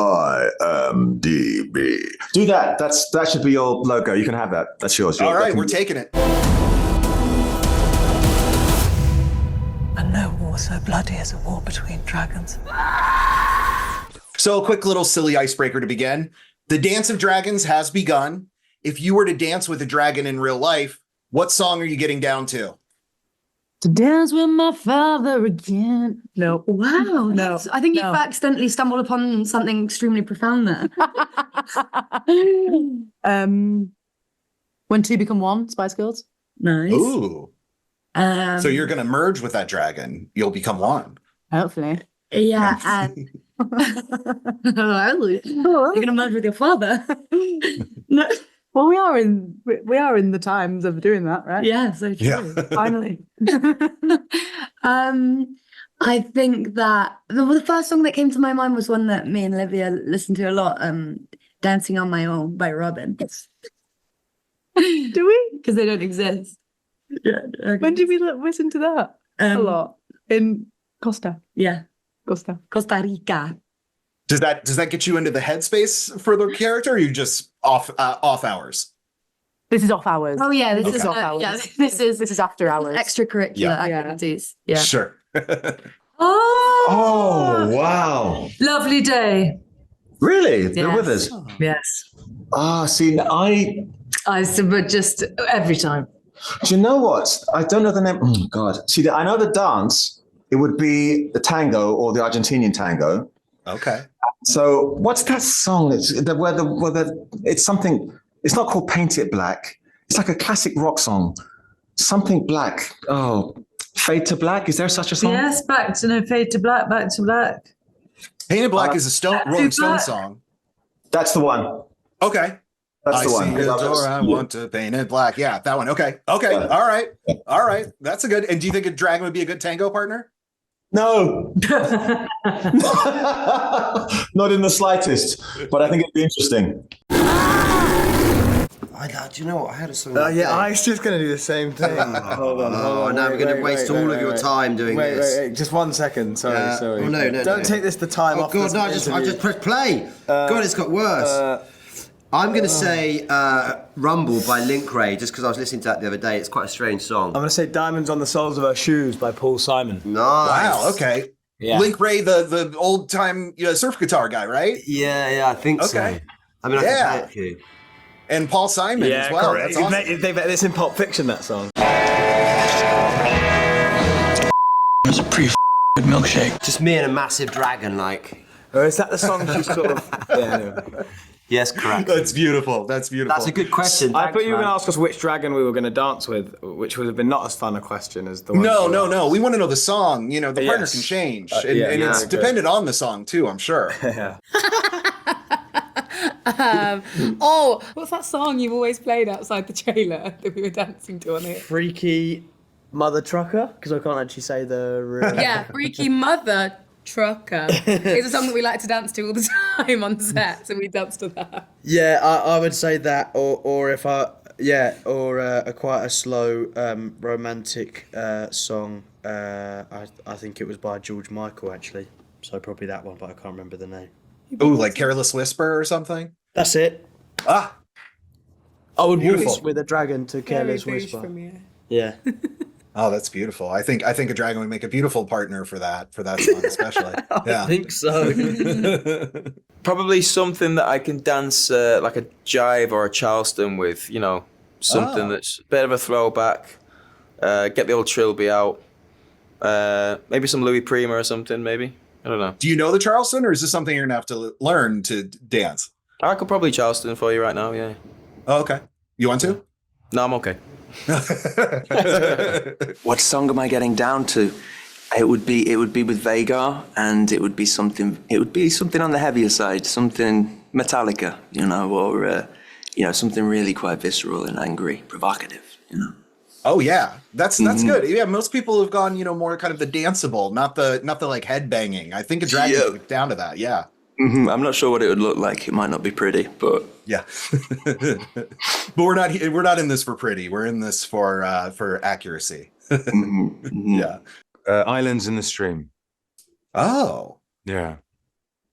IMDb. Do that. That should be your logo. You can have that. That's yours. All right, we're taking it. And no war so bloody as a war between dragons. So a quick little silly icebreaker to begin. The Dance of Dragons has begun. If you were to dance with a dragon in real life, what song are you getting down to? To dance with my father again. No. Wow. No. I think you've accidentally stumbled upon something extremely profound there. When Two Become One, Spice Girls. Nice. Ooh. So you're going to merge with that dragon. You'll become one. Hopefully. Yeah, and you're going to merge with your father. No. Well, we are in the times of doing that, right? Yeah, so true. Yeah. Finally. I think that the first song that came to my mind was one that me and Olivia listened to a lot, Dancing on My Own by Robin. Do we? Because they don't exist. Yeah. When did we listen to that? A lot. In Costa Rica. Does that get you into the headspace for the character, or are you just off hours? This is off hours. Oh yeah, this is off hours. Yeah, this is after hours. Extracurricular activities. Yeah. Sure. Oh, wow. Lovely day. Really? They're with us? Yes. See, But just every time. do you know what? I don't know the name. Oh, God. See, I know the dance. It would be the tango or the Argentinian tango. Okay. So what's that song? It's it's something. It's not called Paint It Black. It's like a classic rock song. Something black. Oh, Fade to Black. Is there such a song? Yes, back to Fade to Black, back to black. Painted Black is a Rolling Stone song. That's the one. Okay. That's the one. I see the door, I want to paint it black. Yeah, that one. Okay. Okay. Yeah. All right. All right. That's a good. And do you think a dragon would be a good tango partner? No. Not in the slightest. But I think it'd be interesting. Do you know what? I had a song. Yeah, I was just going to do the same thing. Hold on. Now we're going to waste all of your time doing this. Wait, just 1 second. Sorry. Oh, no. Don't take this the time off. God, no, I just pressed play. God, it's got worse. I'm going to say Rumble by Link Ray, just because I was listening to that the other day. It's quite a strange song. I'm going to say Diamonds on the Soles of Her Shoes by Paul Simon. Nice. Wow. Okay. Yeah. Link Ray, the old time surf guitar guy, right? Yeah, I think so. Okay. I mean, I can thank you. And Paul Simon as well. Correct. That's awesome. It's in Pulp Fiction, that song. It's a pretty good milkshake. Just me and a massive dragon, like. Or is that the song she's sort of... Yeah, anyway. Yes, correct. That's beautiful. That's beautiful. That's a good question. I thought you were going to ask us which dragon we were going to dance with, which would have been not as fun a question as the one. No. We want to know the song. The partner can change. And it's dependent on the song, too, I'm sure. Yeah. What's that song you've always played outside the trailer that we were dancing to on it? Freaky Mother Trucker, because I can't actually say the... Yeah, Freaky Mother Trucker. It's a song that we like to dance to all the time on set, so we dance to that. Yeah, I would say that, or quite a slow romantic song. I think it was by George Michael, actually. So probably that one, but I can't remember the name. Oh, like Careless Whisper or something? That's it. Ah. I would walk with a dragon to Careless Whisper. Yeah. Oh, that's beautiful. I think a dragon would make a beautiful partner for that song, especially. I think so. Probably something that I can dance like a jive or a Charleston with, something that's a bit of a throwback. Get the old trilby out. Maybe some Louis Prima or something, maybe. I don't know. Do you know the Charleston, or is this something you're going to have to learn to dance? I could probably Charleston for you right now, yeah. Oh, okay. You want to? No, I'm okay. What song am I getting down to? It would be with Vagar, and it would be something on the heavier side, something Metallica, or something really quite visceral and angry, provocative, Oh yeah, that's good. Yeah, most people have gone, more kind of the danceable, not the like head banging. I think a dragon would get down to that. Yeah. Mm-hmm. I'm not sure what it would look like. It might not be pretty, but yeah. But we're not in this for pretty. We're in this for accuracy. Mm-hmm. Yeah. Islands in the Stream. Oh. Yeah.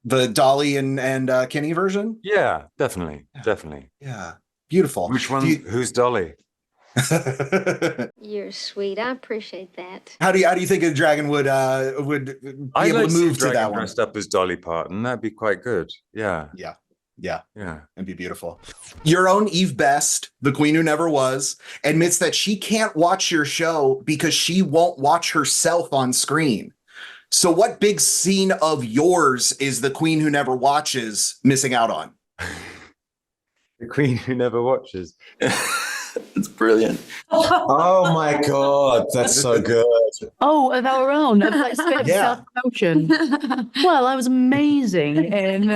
The Dolly and Kenny version? Yeah, definitely. Yeah. Beautiful. Which one? Who's Dolly? You're sweet. I appreciate that. How do you think a dragon would be able to move to that one? Dressed up as Dolly Parton. That'd be quite good. Yeah. Yeah. Yeah. It'd be beautiful. Your own Eve Best, the queen who never was, admits that she can't watch your show because she won't watch herself on screen. So what big scene of yours is the queen who never watches missing out on? The queen who never watches. It's brilliant. Oh my God, that's so good. Oh, of our own, of like Spit Yeah. Self-Promotion. Well, I was amazing in.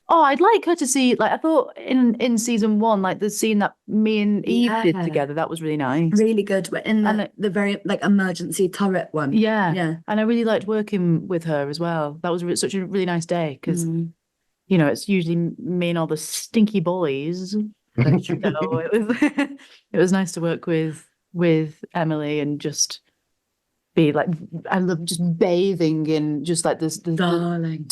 I'd like her to see. Like I thought in season 1, like the scene that me and Eve did together. That was really nice. Really good. In the very like emergency turret one. Yeah. And I really liked working with her as well. That was such a really nice day because you know it's usually me and all the stinky boys. But, you know, it was nice to work with Emily and just be like, I love just bathing in just like this darling.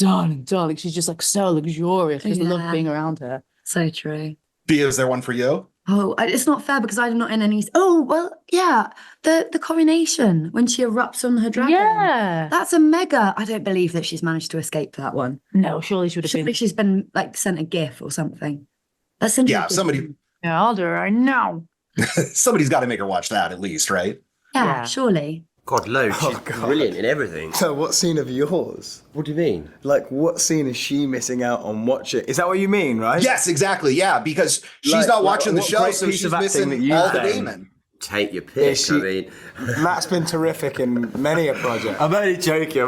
She's just like so luxurious. Just love being around her. So true. Bea, is there one for you? Oh, it's not fair because I'm not in any. Oh well, yeah. The coronation when she erupts on her dragon. Yeah, that's a mega. I don't believe that she's managed to escape that one. No, surely she would have been. She's been like sent a GIF or something. Yeah, somebody. Yeah, I'll do it right now. Somebody's got to make her watch that at least, right? Yeah, surely. God, loads. She's brilliant in everything. So what scene of yours? What do you mean? Like, what scene is she missing out on watching? Is that what you mean, right? Yes, exactly. Yeah, because she's not watching the show, so she's missing all the Damon. Take your pick. I mean, Matt's been terrific in many a project. I'm only joking.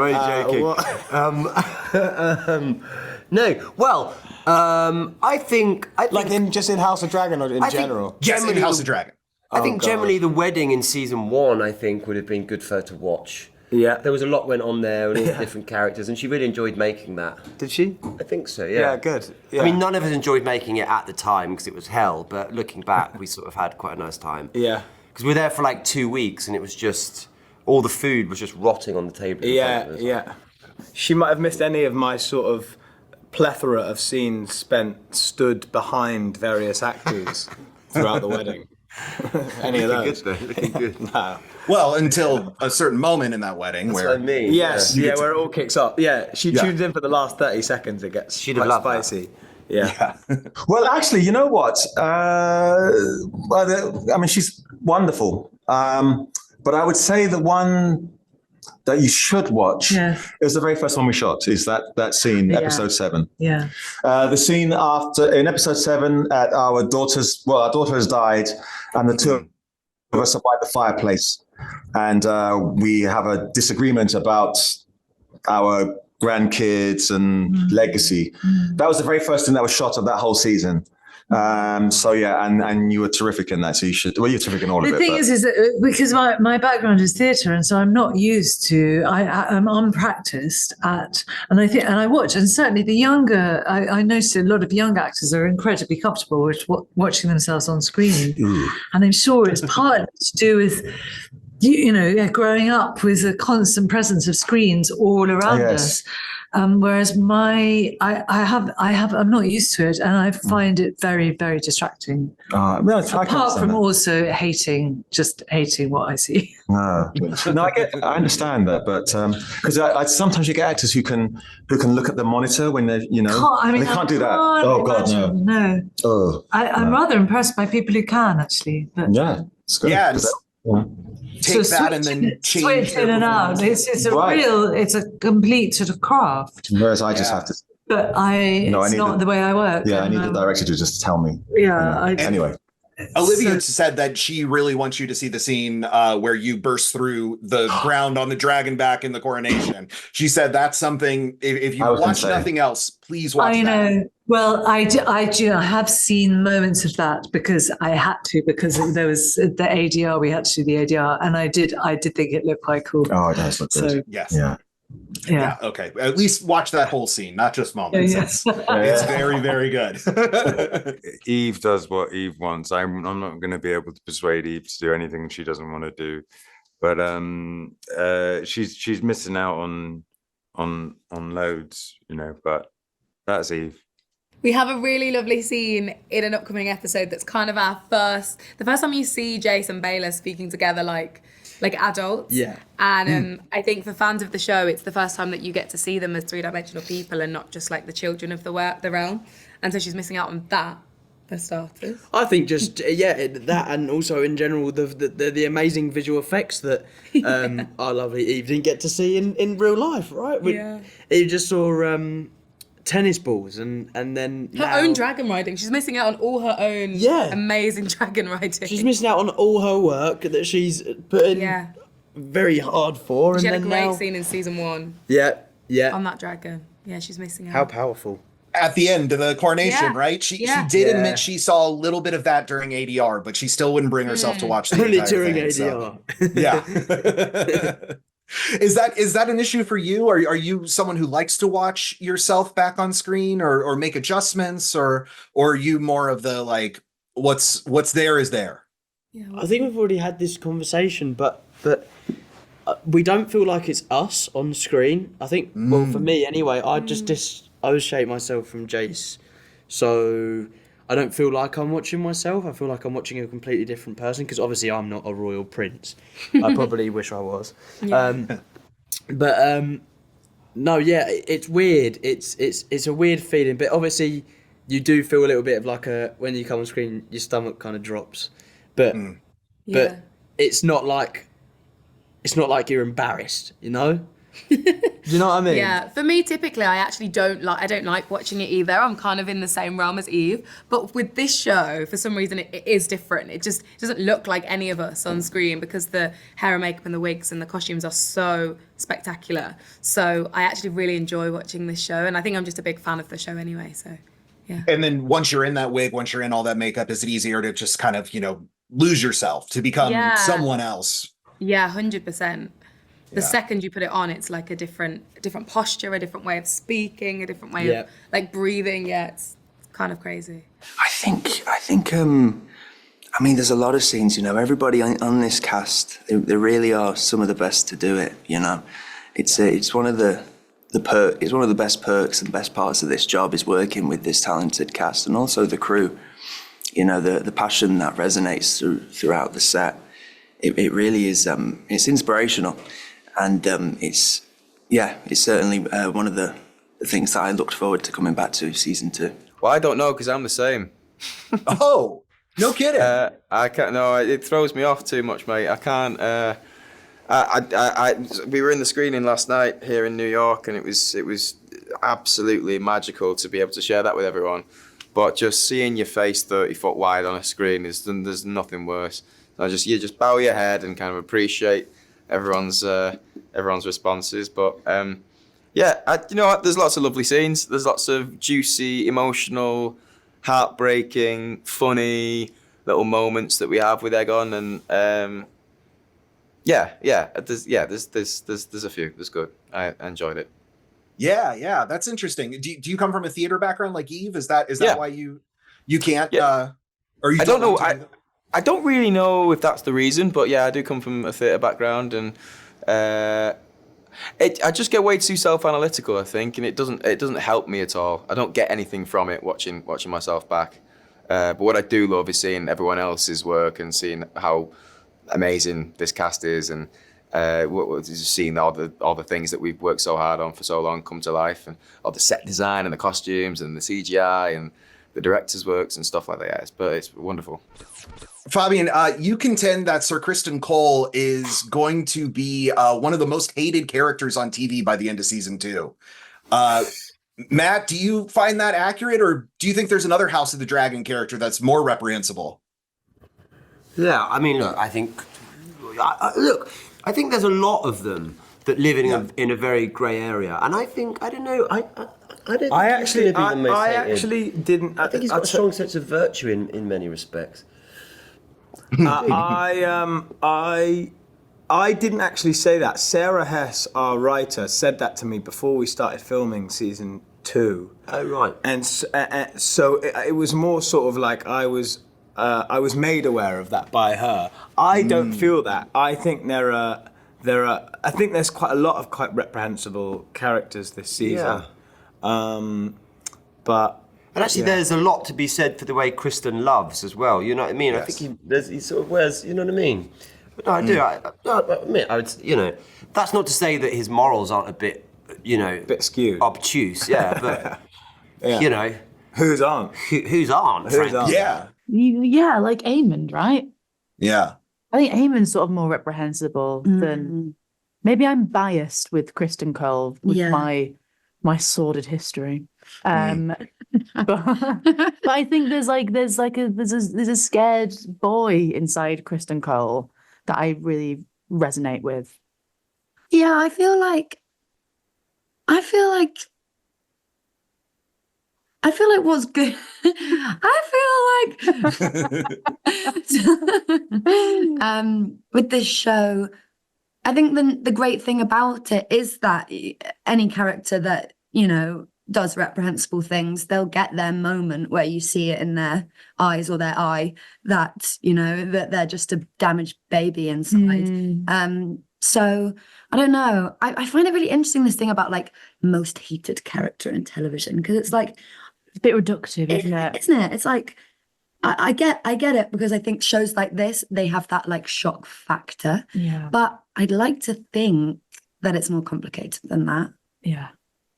No, well, I think like just in House of Dragon or in general. Yes, in House of Dragon. I think generally the wedding in season 1, I think, would have been good for her to watch. Yeah, there was a lot went on there and all the different characters, and she really enjoyed making that. Did she? I think so. Yeah. Yeah, good. Yeah. I mean, none of us enjoyed making it at the time because it was hell, but looking back, we sort of had quite a nice time. Yeah, because we were there for like 2 weeks, and it was just all the food was just rotting on the table. Yeah. She might have missed any of my sort of plethora of scenes spent stood behind various actors throughout the wedding. Any of those? Looking good. No. Well, until a certain moment in that wedding where what I mean. Yes, where it all kicks off. Yeah, she tunes in for the last 30 seconds. It gets quite spicy. Yeah. Well, actually, you know what? I mean, she's wonderful. But I would say the one that you should watch. Yeah. It was the very first one we shot. Is that scene, episode 7? Yeah. The scene in episode 7 at our daughter has died, and the two of us are by the fireplace, and we have a disagreement about our grandkids and legacy. That was the very first thing that was shot of that whole season. So yeah, and you were terrific in that. So you should. Well, you're terrific in all of it. The thing is that because my background is theatre, and so I'm not used to. I'm unpracticed at, and I watch, and certainly the younger. I noticed a lot of young actors are incredibly comfortable with watching themselves on screen, and I'm sure it's partly to do with. Growing up with a constant presence of screens all around us. Whereas I'm not used to it, and I find it very, very distracting. Apart from also hating what I see. No, I understand that, but because sometimes you get actors who can look at the monitor when they they can't do that. Oh God, no. Oh, I'm rather impressed by people who can actually. But, it's good. Yeah. Take that and then change switch in and out. It's a complete sort of craft. Whereas I just have to. But it's not the way I work. Yeah, I need the director to just tell me. Yeah. Anyway. Olivia said that she really wants you to see the scene where you burst through the ground on the dragon back in the coronation. She said that's something, if you watch nothing else, please watch that. I know. Well, I have seen moments of that because I had to, because there was the ADR, we had to do the ADR, and I did think it looked quite cool. Oh, it does look good. So, yes. Yeah. Okay. At least watch that whole scene, not just moments. It's very, very good. Eve does what Eve wants. I'm not going to be able to persuade Eve to do anything she doesn't want to do, but she's missing out on loads, you know. But that's Eve. We have a really lovely scene in an upcoming episode that's kind of the first time you see Jace and Baela speaking together like adults. Yeah. And I think for fans of the show, it's the first time that you get to see them as three-dimensional people and not just like the children of the realm. And so she's missing out on that, for starters. I think just that, and also in general the amazing visual effects that our lovely Eve didn't get to see in real life, right? You just saw tennis balls and then her own dragon riding. She's missing out on all her own amazing dragon riding. She's missing out on all her work that she's put in very hard for. She and had a then great scene in season 1. Yeah. On that dragon. Yeah, she's missing out. How powerful. At the end of the coronation, right? She did admit she saw a little bit of that during ADR, but she still wouldn't bring herself to watch the Only entire during thing, ADR. Yeah. Is that an issue for you? Are you someone who likes to watch yourself back on screen or make adjustments, or are you more of the like what's there is there? Yeah, I think we've already had this conversation, but we don't feel like it's us on screen. I think, well, for me anyway, I just dissociate myself from Jace, so I don't feel like I'm watching myself. I feel like I'm watching a completely different person, because obviously I'm not a royal prince. I probably wish I was. No, it's weird. It's a weird feeling, but obviously you do feel a little bit of like when you come on screen, your stomach kind of drops. But it's not like you're embarrassed, you know? Do you know what I mean? Yeah, for me, typically, I don't like watching it either. I'm kind of in the same realm as Eve. But with this show, for some reason, it is different. It just doesn't look like any of us on screen, because the hair and makeup and the wigs and the costumes are so spectacular. So I actually really enjoy watching this show. And I think I'm just a big fan of the show anyway, so yeah. And then once you're in that wig, once you're in all that makeup, is it easier to just kind of, lose yourself, to become someone else? Yeah, 100%. The second you put it on, it's like a different posture, a different way of speaking, a different way of like breathing. Yeah, it's kind of crazy. I think. I mean, there's a lot of scenes. Everybody on this cast, they really are some of the best to do it. It's one of the best perks and best parts of this job is working with this talented cast, and also the crew. The passion that resonates throughout the set. It really is. It's inspirational. And it's certainly one of the things that I looked forward to coming back to season 2. Well, I don't know, because I'm the same. Oh, no kidding. I can't. No, it throws me off too much, mate. I can't. We were in the screening last night here in New York, and it was absolutely magical to be able to share that with everyone. But just seeing your face 30 foot wide on a screen there's nothing worse. You just bow your head and kind of appreciate everyone's responses, but there's lots of lovely scenes. There's lots of juicy, emotional, heartbreaking, funny little moments that we have with Aegon, and there's a few. There's good. I enjoyed it. Yeah, that's interesting. Do you come from a theater background like Eve? Is that why you can't? Or you I don't know. I don't really know if that's the reason, but yeah, I do come from a theatre background, and I just get way too self-analytical, I think, and it doesn't help me at all. I don't get anything from it watching myself back. But what I do love is seeing everyone else's work and seeing how amazing this cast is, and just seeing all the things that we've worked so hard on for so long come to life, and all the set design and the costumes and the CGI and the director's works and stuff like that. But it's wonderful. Fabien, you contend that Ser Criston Cole is going to be one of the most hated characters on TV by the end of season 2. Matt, do you find that accurate, or do you think there's another House of the Dragon character that's more reprehensible? Yeah, I mean, look, I think there's a lot of them that live in a very grey area, and I think I actually didn't. I think he's got a strong sense of virtue in many respects. I didn't actually say that. Sarah Hess, our writer, said that to me before we started filming season 2. Oh right. And so it was more sort of like I was made aware of that by her. I don't feel that. I think there are I think there's quite a lot of quite reprehensible characters this season. But And actually, there's a lot to be said for the way Criston loves as well. You know what I mean? Yes. I think he sort of wears. You know what I mean? But no, I do. I admit, that's not to say that his morals aren't a bit, a bit skewed, obtuse. Yeah, but whose aren't? Whose aren't? Frankly? Yeah. Yeah, like Aemond, right? Yeah. I think Aemond's sort of more reprehensible than. Maybe I'm biased with Criston Cole with my sordid history. But I think there's a scared boy inside Criston Cole that I really resonate with. Yeah, I feel like what's good. With this show, I think the great thing about it is that any character that, does reprehensible things, they'll get their moment where you see it in their eyes or their eye that, that they're just a damaged baby inside. So I don't know. I find it really interesting, this thing about like most hated character in television, because it's like it's a bit reductive, isn't it? Isn't it? It's like I get it, because I think shows like this, they have that like shock factor. Yeah. But I'd like to think that it's more complicated than that. Yeah.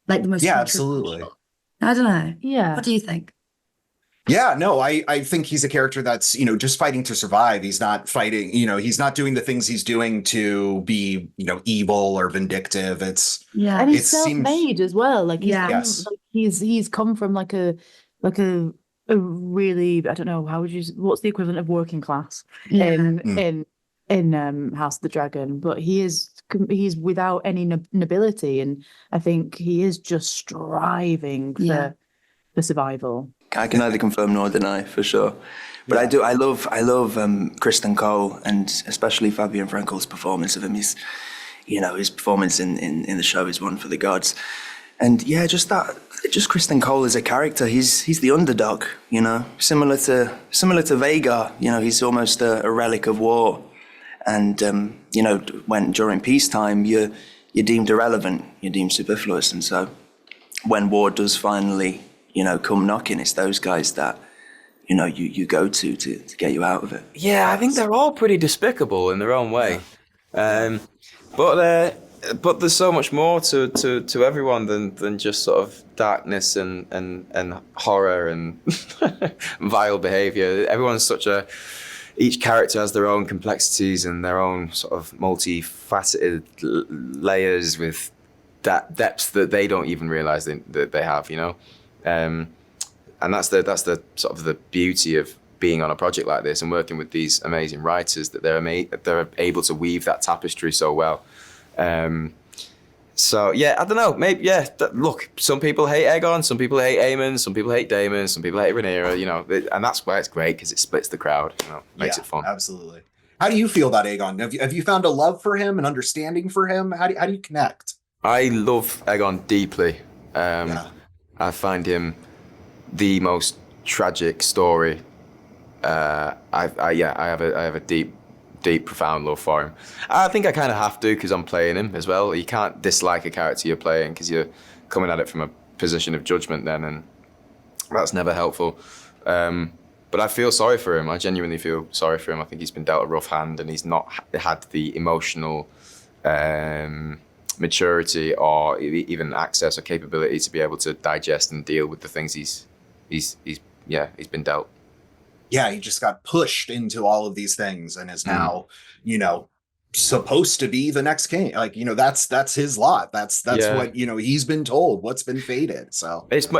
Like the most. Yeah, absolutely. I don't know. Yeah. What do you think? Yeah, no, I think he's a character that's, just fighting to survive. He's not fighting, he's not doing the things he's doing to be, evil or vindictive. It's and he's self-made as well. Like he's come from like a really, I don't know, what's the equivalent of working class in House of the Dragon, but he's without any nobility, and I think he is just striving for survival. I can neither confirm nor deny, for sure. But I love Criston Cole, and especially Fabien Frankel's performance of him. His performance in the show is one for the gods. And just Criston Cole as a character, he's the underdog, similar to Vhagar. He's almost a relic of war. And when during peacetime you're deemed irrelevant, you're deemed superfluous, and so when war does finally come knocking, it's those guys that you go to get you out of it. Yeah, I think they're all pretty despicable in their own way, but there's so much more to everyone than just sort of darkness and horror and vile behavior. Everyone's each character has their own complexities and their own sort of multifaceted layers with that depths that they don't even realize that they have, and that's the sort of the beauty of being on a project like this and working with these amazing writers, that they're able to weave that tapestry so well. So yeah, I don't know. Maybe look, some people hate Aegon, some people hate Aemond, some people hate Daemon, some people hate Rhaenyra. And that's why it's great, because it splits the crowd. Makes it fun. Absolutely. How do you feel about Aegon? Have you found a love for him, an understanding for him? How do you connect? I love Aegon deeply. I find him the most tragic story. I have a deep, profound love for him. I think I kind of have to, because I'm playing him as well. You can't dislike a character you're playing, because you're coming at it from a position of judgment then, and that's never helpful. But I feel sorry for him. I genuinely feel sorry for him. I think he's been dealt a rough hand, and he's not had the emotional maturity or even access or capability to be able to digest and deal with the things he's been dealt. Yeah, he just got pushed into all of these things and is now, supposed to be the next king. Like, that's his lot. That's what, he's been told, what's been fated. So it's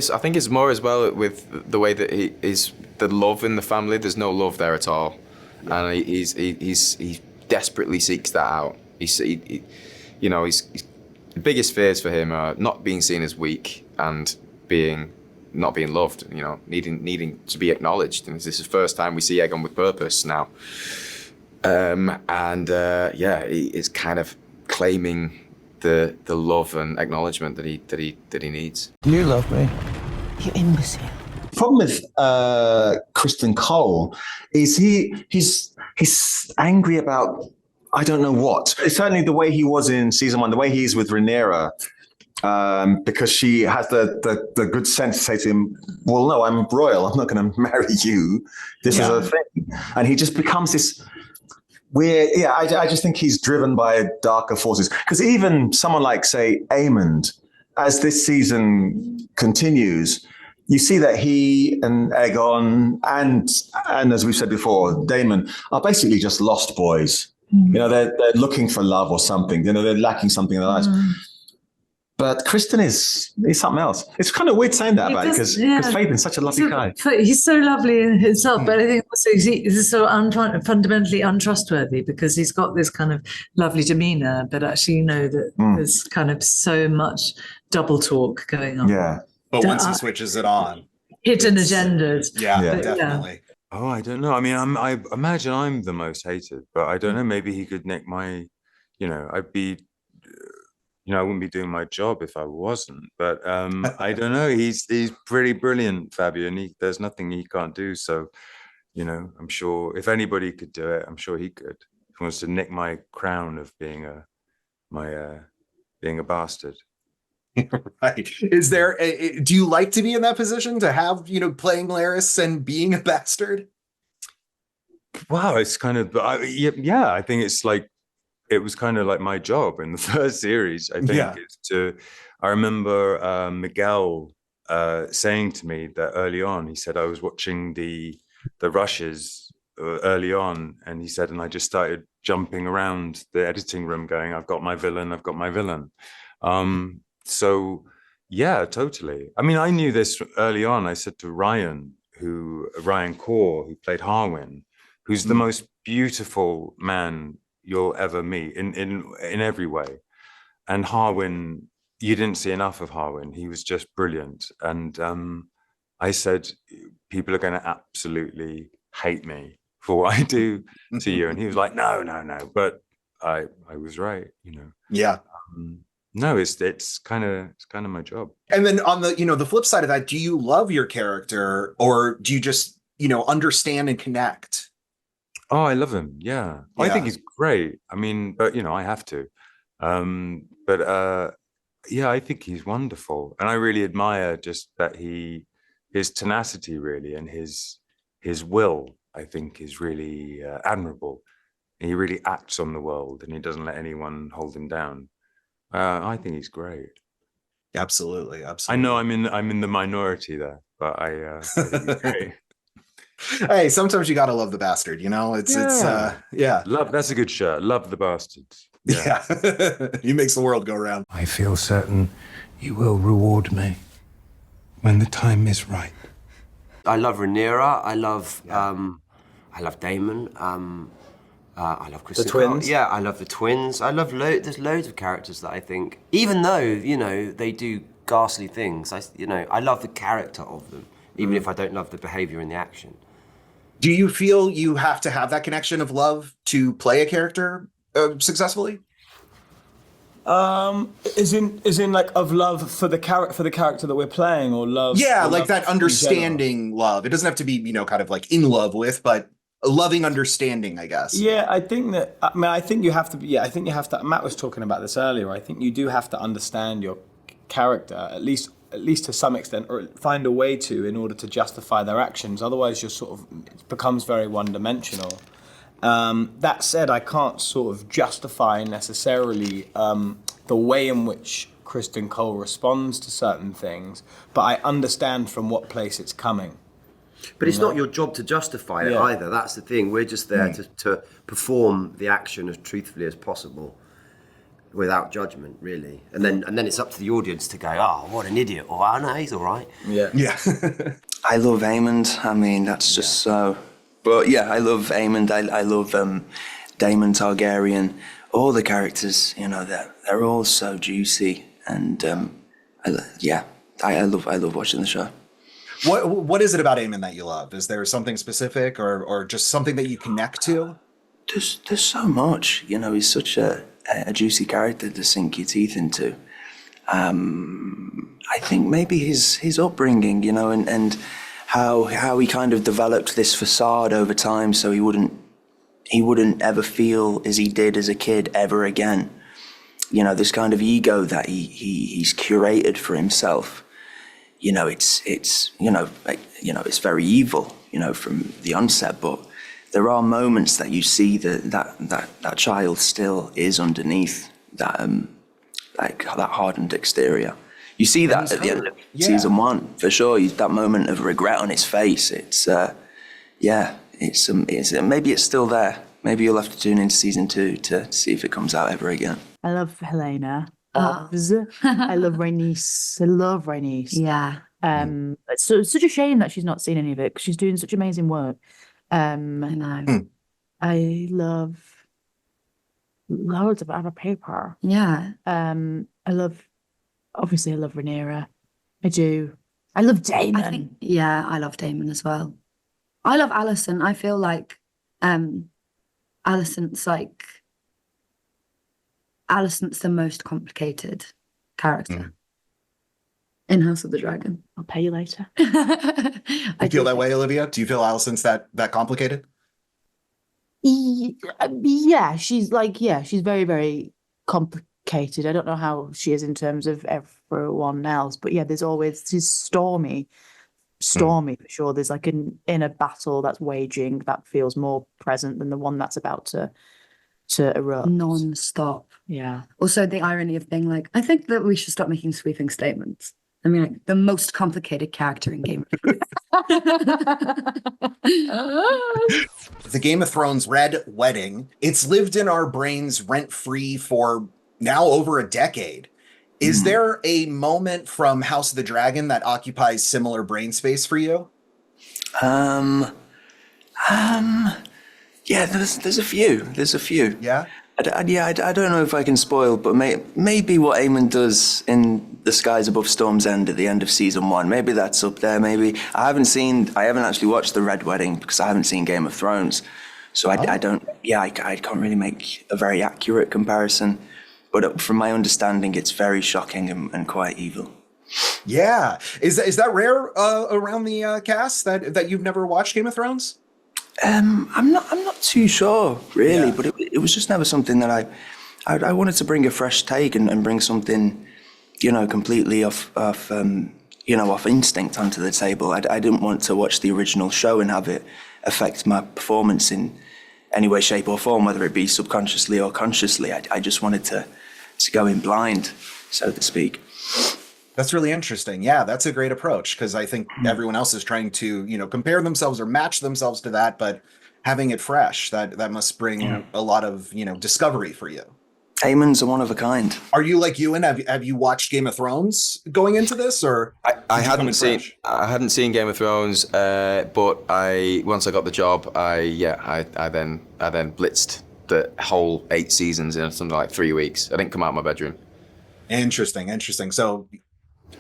I think it's more as well with the way that he is, the love in the family. There's no love there at all. And he desperately seeks that out. He's the biggest fears for him are not being seen as weak and not being loved, needing to be acknowledged. And this is the first time we see Aegon with purpose now. He is kind of claiming the love and acknowledgement that he needs. You love me, you imbecile. The problem with Criston Cole is he's angry about I don't know what. It's certainly the way he was in season 1, the way he is with Rhaenyra, because she has the good sense to say to him, well, no, I'm royal. I'm not going to marry you. This is a thing. And he just becomes this weird, I just think he's driven by darker forces. Because even someone like, say, Aemond, as this season continues, you see that he and Aegon and as we've said before, Daemon are basically just lost boys. You know, they're looking for love or something. You know, they're lacking something in their lives. But Criston is something else. It's kind of weird saying that about it because Fabian's such a lovely guy. He's so lovely in himself, but I think also he's so fundamentally untrustworthy because he's got this kind of lovely demeanour, but actually you know that there's kind of so much double talk going on. Yeah. But once he switches it on. Hidden agendas. Yeah, definitely. Oh, I don't know. I mean, I imagine I'm the most hated, but I don't know. Maybe he could nick my, I'd be... I wouldn't be doing my job if I wasn't. But I don't know. He's pretty brilliant, Fabien. There's nothing he can't do. So, I'm sure if anybody could do it, I'm sure he could. He wants to nick my crown of being a bastard. Right. Is there? Do you like to be in that position to have playing Larys and being a bastard? Wow, it's kind of I think it's like. It was kind of like my job in the first series, I think. I remember Miguel saying to me that early on, he said I was watching the rushes early on, and he said, and I just started jumping around the editing room going, I've got my villain, I've got my villain. So yeah, totally. I mean, I knew this early on. I said to Ryan Kaur, who played Harwin, who's the most beautiful man you'll ever meet in every way. And Harwin, you didn't see enough of Harwin. He was just brilliant. And I said, people are going to absolutely hate me for what I do to you. And he was like, no. But I was right, Yeah. No, it's kind of my job. And then on the flip side of that, do you love your character or do you just, understand and connect? Oh, I love him. Yeah. I think he's great. I mean, but I have to. I think he's wonderful, and I really admire just that his tenacity, really, and his will. I think is really admirable. And he really acts on the world, and he doesn't let anyone hold him down. I think he's great. Absolutely. I know I'm in the minority there, but I think he's great. Hey, sometimes you gotta love the bastard, it's Love, that's a good shirt. Love the bastards. Yeah. He makes the world go round. I feel certain you will reward me when the time is right. I love Rhaenyra. I love Daemon. I love Criston Cole. Twins. Yeah, I love the twins. I love there's loads of characters that I think, even though they do ghastly things, I love the character of them, even if I don't love the behavior and the action. Do you feel you have to have that connection of love to play a character successfully? Is in like of love for the character that we're playing, or love? Yeah, or like love that understanding love. It doesn't have to be kind of like in love with, but a loving understanding, I guess. Yeah, I think that. I think you have to be. Yeah, I think you have to. Matt was talking about this earlier. I think you do have to understand your character at least to some extent, or find a way to, in order to justify their actions. Otherwise, it becomes very one-dimensional. That said, I can't sort of justify necessarily the way in which Criston Cole responds to certain things, but I understand from what place it's coming. But it's not your job to justify it either. That's the thing. We're just there to perform the action as truthfully as possible, without judgment, really. And then it's up to the audience to go, oh, what an idiot, or oh, no, he's all right. Yeah. I love Aemond. I mean, that's just so... But yeah, I love Aemond. I love Daemon Targaryen. All the characters, they're all so juicy. And I love watching the show. What is it about Aemond that you love? Is there something specific or just something that you connect to? There's so much. He's such a juicy character to sink your teeth into. I think maybe his upbringing, and how he kind of developed this facade over time, so he wouldn't he wouldn't ever feel as he did as a kid ever again. You know, this kind of ego that he's curated for himself. You know, it's it's very evil, you know, from the onset. But there are moments that you see that child still is underneath that that hardened exterior. You see that at the end of season 1 for sure. That moment of regret on his face. It's maybe it's still there. Maybe you'll have to tune into season 2 to see if it comes out ever again. I love Helena. I love Rhaenys. I love Rhaenys. Yeah. It's such a shame that she's not seen any of it because she's doing such amazing work. I know. I love loads of other paper. Yeah. I love Rhaenyra. I do. I love Daemon. I love Daemon as well. I love Alicent. I feel like Alicent's the most complicated character in House of the Dragon. I'll pay you later. I feel that way, Olivia. Do you feel Alicent's that complicated? Yeah, she's very, very complicated. I don't know how she is in terms of everyone else, but yeah, she's stormy for sure. There's like an inner battle that's waging that feels more present than the one that's about to erupt. Non-stop. Yeah. Also, the irony of being like, I think that we should stop making sweeping statements. I mean, like, the most complicated character in Game of Thrones. The Game of Thrones Red Wedding, it's lived in our brains rent-free for now over a decade. Is there a moment from House of the Dragon that occupies similar brain space for you? Yeah, there's a few. Yeah? I don't know if I can spoil, but maybe what Aemon does in The Skies Above Storm's End at the end of season 1, maybe that's up there. Maybe I haven't actually watched the Red Wedding because I haven't seen Game of Thrones, so I can't really make a very accurate comparison. But from my understanding, it's very shocking and quite evil. Yeah, is that rare around the cast that you've never watched Game of Thrones? I'm not too sure really, but it was just never something that I wanted to bring a fresh take and bring something, you know, completely off instinct onto the table. I didn't want to watch the original show and have it affect my performance in any way, shape or form, whether it be subconsciously or consciously. I just wanted to go in blind, so to speak. That's really interesting. Yeah, that's a great approach because I think everyone else is trying to, you know, compare themselves or match themselves to that, but having it fresh, that must bring a lot of, you know, discovery for you. Aemon's a one of a kind. Are you like Ewan? Have you watched Game of Thrones going into this, or I hadn't seen Game of Thrones, but once I got the job, I then blitzed the whole 8 seasons in something like 3 weeks. I didn't come out of my bedroom. Interesting. So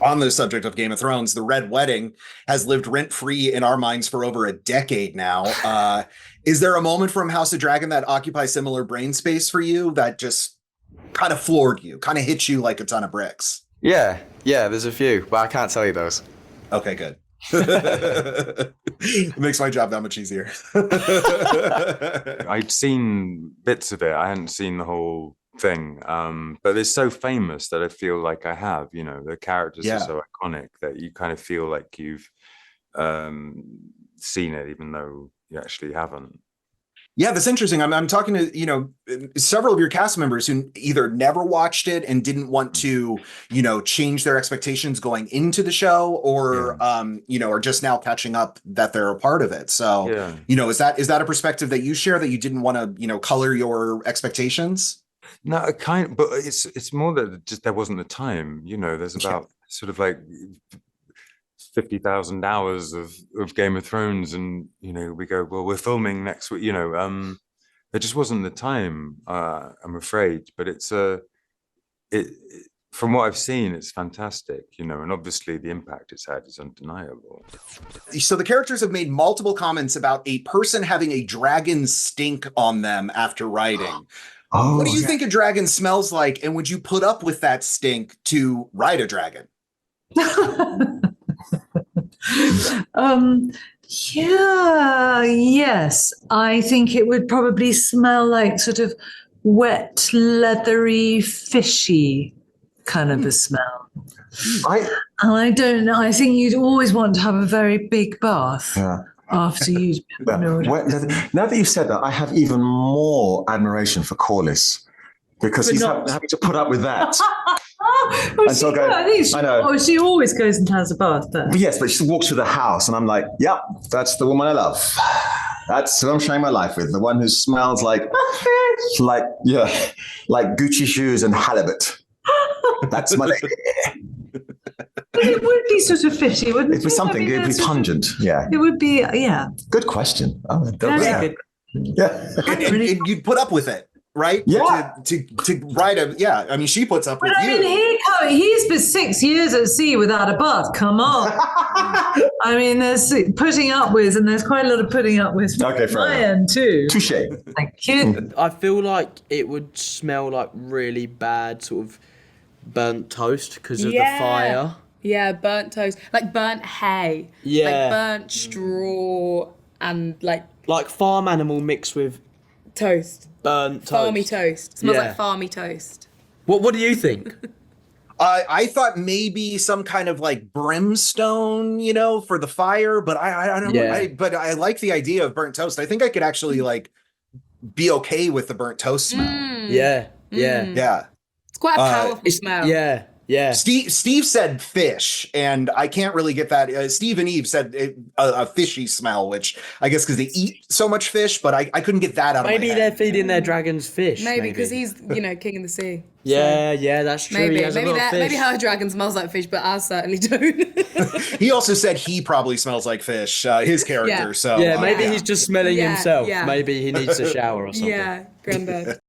on the subject of Game of Thrones, the Red Wedding has lived rent-free in our minds for over a decade now. Is there a moment from House of Dragon that occupies similar brain space for you that just kind of floored you, kind of hit you like a ton of bricks? Yeah, there's a few, but I can't tell you those. Okay, good. It makes my job that much easier. I'd seen bits of it. I hadn't seen the whole thing, but it's so famous that I feel like I have. You know, the characters are so iconic that you kind of feel like you've seen it, even though you actually haven't. Yeah, that's interesting. I'm talking to, you know, several of your cast members who either never watched it and didn't want to, you know, change their expectations going into the show, or you know, are just now catching up that they're a part of it. So, you know, is that a perspective that you share, that you didn't want to, you know, color your expectations? No, but it's more that just there wasn't the time. You know, there's about sort of like 50,000 hours of Game of Thrones, and you know, we go, well, we're filming next week. You know, there just wasn't the time. I'm afraid, but from what I've seen, it's fantastic. You know, and obviously the impact it's had is undeniable. So the characters have made multiple comments about a person having a dragon stink on them after writing. What do you think a dragon smells like, and would you put up with that stink to ride a dragon? Yeah, yes. I think it would probably smell like sort of wet, leathery, fishy kind of a smell. I don't know. I think you'd always want to have a very big bath after you'd been Now that you've said that, I have even more admiration for Corliss because he's having to put up with that. She always goes and has a bath there. Yes, but she walks through the house and I'm like, yep, that's the woman I love. That's who I'm sharing my life with. The one who smells like Gucci shoes and halibut. That's my lady. But it would be sort of fishy, wouldn't it? It'd be something. It'd be pungent. Yeah. It would be, yeah. Good question. Oh, And you'd put up with it, right? Yeah. To write a, I mean, she puts up with you. I mean, he's been 6 years at sea without a bath. Come on. I mean, there's putting up with, and there's quite a lot of putting up with from my end too. Touche. Thank you. I feel like it would smell like really bad sort of burnt toast because of the fire. Yeah, burnt toast, like burnt hay. Yeah. Like burnt straw and like farm animal mixed with toast. Burnt toast. Farmy toast. Smells like farmy toast. What do you think? I thought maybe some kind of like brimstone, for the fire, but I don't know. But I like the idea of burnt toast. I think I could actually like be okay with the burnt toast smell. Yeah. It's quite a powerful smell. Yeah. Steve said fish, and I can't really get that. Steve and Eve said a fishy smell, which I guess because they eat so much fish, but I couldn't get that out of my head. Maybe they're feeding their dragons fish. Maybe because he's, king of the sea. Yeah, that's true. Maybe, he has a lot of fish. maybe our dragon smells like fish, but ours certainly don't. He also said he probably smells like fish, his character. So maybe he's just smelling himself. Yeah. Maybe he needs a shower or something. Yeah, granddad.